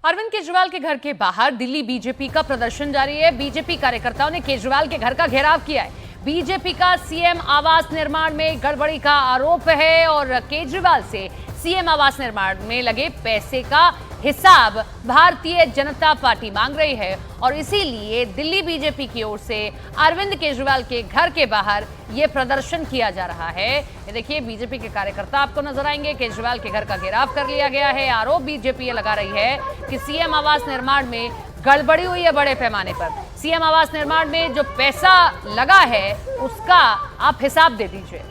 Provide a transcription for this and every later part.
अरविंद केजरीवाल के घर के बाहर दिल्ली बीजेपी का प्रदर्शन जारी है। बीजेपी कार्यकर्ताओं ने केजरीवाल के घर का घेराव किया है। बीजेपी का सीएम आवास निर्माण में गड़बड़ी का आरोप है और केजरीवाल से सीएम आवास निर्माण में लगे पैसे का हिसाब भारतीय जनता पार्टी मांग रही है और इसीलिए दिल्ली बीजेपी की ओर से अरविंद केजरीवाल के घर के बाहर यह प्रदर्शन किया जा रहा है। ये देखिए, बीजेपी के कार्यकर्ता आपको नजर आएंगे। केजरीवाल के घर का घेराव कर लिया गया है। आरोप बीजेपी ये लगा रही है कि सीएम आवास निर्माण में गड़बड़ी हुई है बड़े पैमाने पर। सीएम आवास निर्माण में जो पैसा लगा है उसका आप हिसाब दे दीजिए।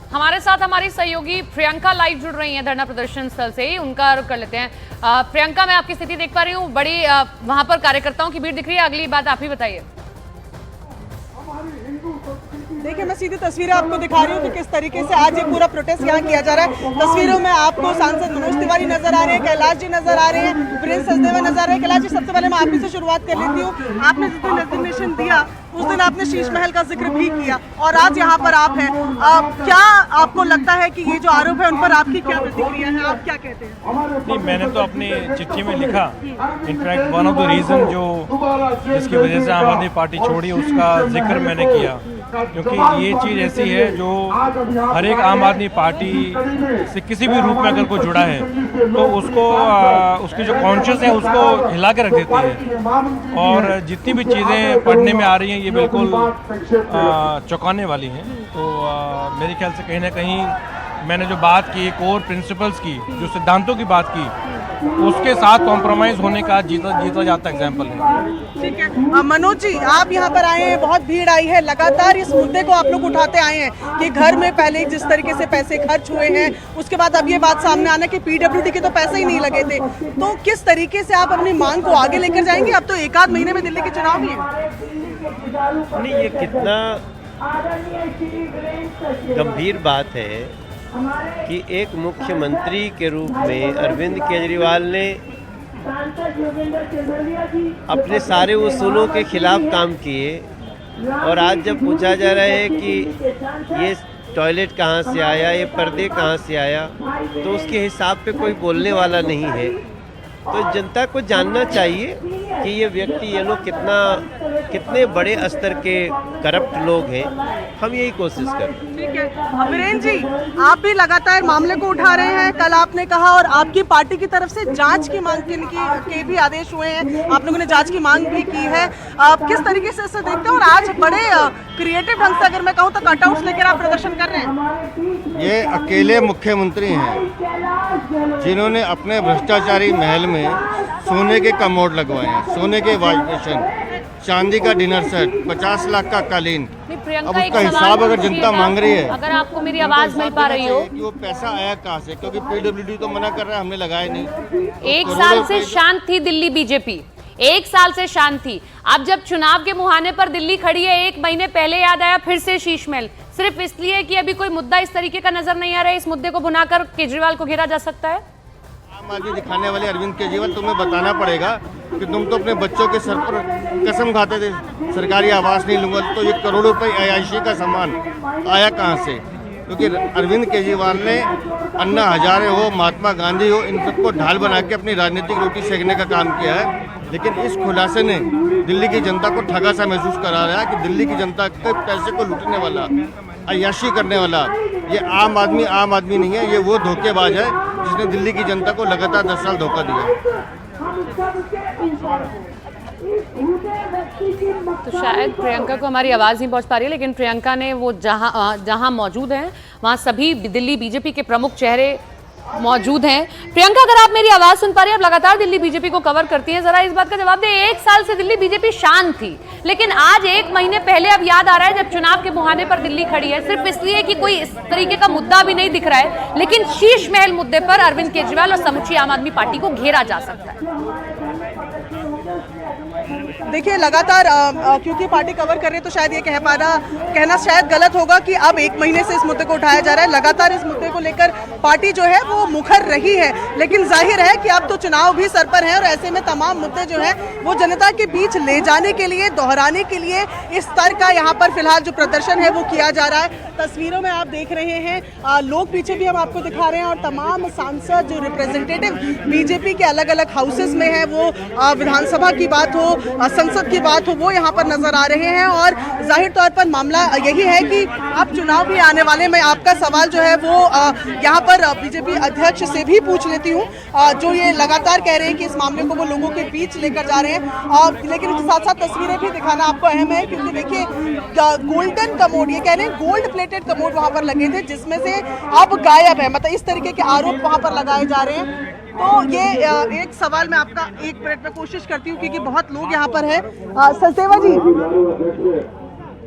हमारे साथ हमारी सहयोगी प्रियंका लाइव जुड़ रही हैं धरना प्रदर्शन स्थल से ही, उनका रुख कर लेते हैं। प्रियंका, मैं आपकी स्थिति देख पा रही हूँ, बड़ी वहां पर कार्यकर्ताओं की भीड़ दिख रही है। अगली बात आप ही बताइए। देखिए, मैं सीधी तस्वीरें आपको दिखा रही हूँ कि किस तरीके से आज ये पूरा प्रोटेस्ट यहाँ किया जा रहा है। तस्वीरों में आपको सांसद मनोज तिवारी नजर आ रहे हैं, कैलाश जी नजर आ रहे हैं, वीरेंद्र सचदेवा नजर आ रहे हैं। कैलाश जी, सबसे पहले मैं आप ही से शुरुआत कर लेती हूँ। आपने जिस दिन रेजिग्नेशन दिया उस दिन आपने शीश महल का जिक्र भी किया और आज यहाँ पर आप हैं। क्या आपको लगता है कि ये जो आरोप है उन पर आपकी क्या प्रतिक्रिया है, आप क्या कहते हैं? नहीं, मैंने तो अपनी चिट्ठी में लिखा, in fact one of the reason जिसकी वजह से आम आदमी पार्टी छोड़ी उसका जिक्र मैंने किया, क्योंकि ये चीज़ ऐसी है जो हर एक आम आदमी पार्टी से किसी भी रूप में अगर कोई जुड़ा है तो उसको उसकी जो कॉन्शियस है उसको हिला के रख देती है। और जितनी भी चीज़ें पढ़ने में आ रही हैं ये बिल्कुल चौंकाने वाली हैं। तो मेरे ख्याल से कहीं ना कहीं मैंने जो बात की, कोर प्रिंसिपल्स की, जो सिद्धांतों की बात की, उसके साथ कॉम्प्रोमाइज़ होने का जीता जाता एग्जाम्पल है। ठीक है मनोज जी, आप यहाँ पर आए हैं, बहुत भीड़ आई है, लगातार इस मुद्दे को आप लोग उठाते आए हैं कि घर में पहले जिस तरीके से पैसे खर्च हुए हैं, उसके बाद अब ये बात सामने आना कि पीडब्ल्यूडी के तो पैसे ही नहीं लगे थे। तो किस तरीके से आप अपनी मांग को आगे लेकर जाएंगे? अब तो एक आध महीने में दिल्ली के चुनाव भी है। नहीं, ये कितना गंभीर बात है कि एक मुख्यमंत्री के रूप में अरविंद केजरीवाल ने अपने सारे उसूलों के खिलाफ काम किए और आज जब पूछा जा रहा है कि ये टॉयलेट कहाँ से आया, ये पर्दे कहाँ से आया, तो उसके हिसाब पे कोई बोलने वाला नहीं है। तो जनता को जानना चाहिए कि ये व्यक्ति, ये लोग कितने बड़े स्तर के करप्ट लोग हैं। हम यही कोशिश कर रहे हैं। ठीक है वीरेंद्र जी, आप भी लगातार मामले को उठा रहे हैं। कल आपने कहा और आपकी पार्टी की तरफ से जांच की मांग के भी आदेश हुए हैं, आप लोगों ने जांच की मांग भी की है। आप किस तरीके से इसे देखते हैं और आज बड़े क्रिएटिव ढंग से, अगर मैं कहूँ तो कटआउट्स लेकर आप प्रदर्शन कर रहे हैं? ये अकेले मुख्यमंत्री हैं जिन्होंने अपने भ्रष्टाचारी महल में सोने के कमोड लगवाए हैं, सोने के वाइब्रेशन, चांदी का डिनर सेट, 50 लाख का कालीन। अब उसका हिसाब अगर जनता मांग रही है, अगर आपको मेरी आवाज मिल पा रही हो, कि वो पैसा आया कहाँ से, क्योंकि पीडब्ल्यूडी तो मना कर रहा है, हमने लगाया नहीं। एक साल से शांत थी दिल्ली बीजेपी, एक साल से शांत थी। अब जब चुनाव के मुहाने पर दिल्ली खड़ी है, एक महीने पहले याद आया फिर से शीश महल, सिर्फ इसलिए कि अभी कोई मुद्दा इस तरीके का नजर नहीं आ रहा है। इस मुद्दे को भुनाकर केजरीवाल को घेरा जा सकता है। आम आदमी दिखाने वाले अरविंद केजरीवाल, तुम्हें बताना पड़ेगा कि तुम तो अपने बच्चों के सर पर कसम खाते थे सरकारी आवास नहीं लूंगा, तो ये करोड़ों रुपए AIC का सामान आया कहाँ से? क्योंकि अरविंद केजरीवाल ने अन्ना हजारे हो, महात्मा गांधी हो, इन सबको ढाल बना के अपनी राजनीतिक रोटी सेकने का काम किया है। लेकिन इस खुलासे ने दिल्ली की जनता को ठगा सा महसूस करा रहा है कि दिल्ली की जनता के पैसे को लूटने वाला, अय्याशी करने वाला ये आम आदमी नहीं है, ये वो धोखेबाज है जिसने दिल्ली की जनता को लगातार 10 साल धोखा दिया। तो शायद प्रियंका को हमारी आवाज नहीं पहुंच पा रही है, लेकिन प्रियंका ने वो जहां मौजूद हैं वहां सभी दिल्ली बीजेपी के प्रमुख चेहरे मौजूद हैं। प्रियंका, अगर आप मेरी आवाज सुन पा रही हैं, आप लगातार दिल्ली बीजेपी को कवर करती हैं, जरा इस बात का जवाब दें। एक साल से दिल्ली बीजेपी शांत थी, लेकिन आज एक महीने पहले अब याद आ रहा है जब चुनाव के मुहाने पर दिल्ली खड़ी है, सिर्फ इसलिए कि कोई इस तरीके का मुद्दा भी नहीं दिख रहा है, लेकिन शीश महल मुद्दे पर अरविंद केजरीवाल और समूची आम आदमी पार्टी को घेरा जा सकता है। देखिए लगातार क्योंकि पार्टी कवर कर रही है तो शायद ये कहना शायद गलत होगा कि अब 1 महीने से इस मुद्दे को उठाया जा रहा है। लगातार इस मुद्दे को लेकर पार्टी जो है वो मुखर रही है, लेकिन जाहिर है कि अब तो चुनाव भी सर पर है और ऐसे में तमाम मुद्दे जो है वो जनता के बीच ले जाने के लिए, दोहराने के लिए इस स्तर का यहाँ पर फिलहाल जो प्रदर्शन है वो किया जा रहा है। तस्वीरों में आप देख रहे हैं लोग पीछे भी हम आपको दिखा रहे हैं और तमाम सांसद जो रिप्रेजेंटेटिव बीजेपी के अलग अलग हाउसेस में है, वो विधानसभा की बात हो, संसद की बात हो, वो यहाँ पर नजर आ रहे हैं। और जाहिर तौर पर मामला यही है कि अब चुनाव भी आने वाले, मैं आपका सवाल जो है वो यहाँ पर बीजेपी अध्यक्ष से भी पूछ लेती हूँ, जो ये लगातार कह रहे हैं कि इस मामले को वो लोगों के बीच लेकर जा रहे हैं, लेकिन साथ साथ तस्वीरें भी दिखाना आपको अहम है क्योंकि देखिए गोल्डन कमोड, ये कह रहे हैं गोल्ड प्लेटेड कमोड वहां पर लगे थे जिसमें से अब गायब है, मतलब इस तरीके के आरोप वहां पर लगाए जा रहे हैं। तो ये एक सवाल मैं आपका 1 मिनट में कोशिश करती हूँ क्योंकि बहुत लोग यहाँ पर हैं। सचदेवा जी,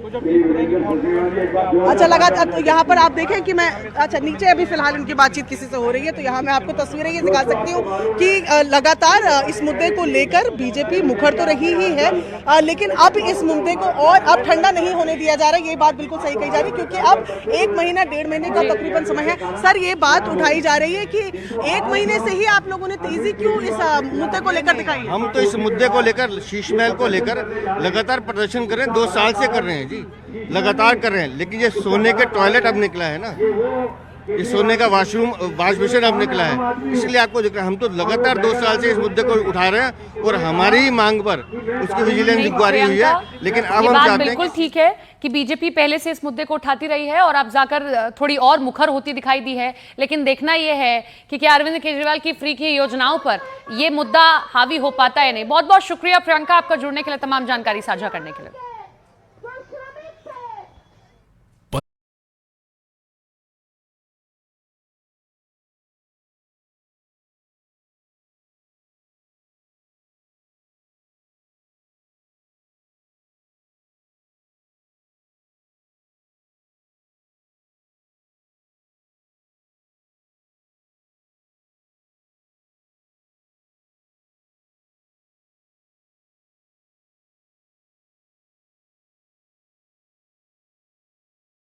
अच्छा लगातार तो यहाँ पर आप देखें कि मैं अच्छा नीचे अभी फिलहाल इनकी बातचीत किसी से हो रही है, तो यहाँ मैं आपको तस्वीरें ये दिखा सकती हूँ कि लगातार इस मुद्दे को लेकर बीजेपी मुखर तो रही ही है, लेकिन अब इस मुद्दे को और अब ठंडा नहीं होने दिया जा रहा है। ये बात बिल्कुल सही कही जा रही है क्योंकि अब 1 महीना 1.5 महीने का तकरीबन समय है। सर, ये बात उठाई जा रही है कि 1 महीने से ही आप लोगों ने तेजी क्यों इस मुद्दे को लेकर दिखाई है? हम तो इस मुद्दे को लेकर, शीश महल को लेकर लगातार प्रदर्शन कर रहे हैं, 2 साल से कर रहे हैं जी, लगातार कर रहे हैं। लेकिन ये सोने के टॉयलेट अब निकला है ना, ये सोने का वॉशरूम, वॉश बेसिन अब निकला है, इसलिए आपको दिख रहा है। हम तो लगातार 2 साल से इस मुद्दे को उठा रहे हैं और हमारी ही मांग पर उसकी विजिलेंस इंक्वायरी हुई है। लेकिन अब हम चाहते हैं, बिल्कुल ठीक है कि बीजेपी पहले से इस मुद्दे को उठाती रही है और अब जाकर थोड़ी और मुखर होती दिखाई दी है, लेकिन देखना यह है कि क्या अरविंद केजरीवाल की फ्री की योजनाओं पर यह मुद्दा हावी हो पाता है नहीं। बहुत बहुत शुक्रिया प्रियंका, आपका जुड़ने के लिए, तमाम जानकारी साझा करने के लिए।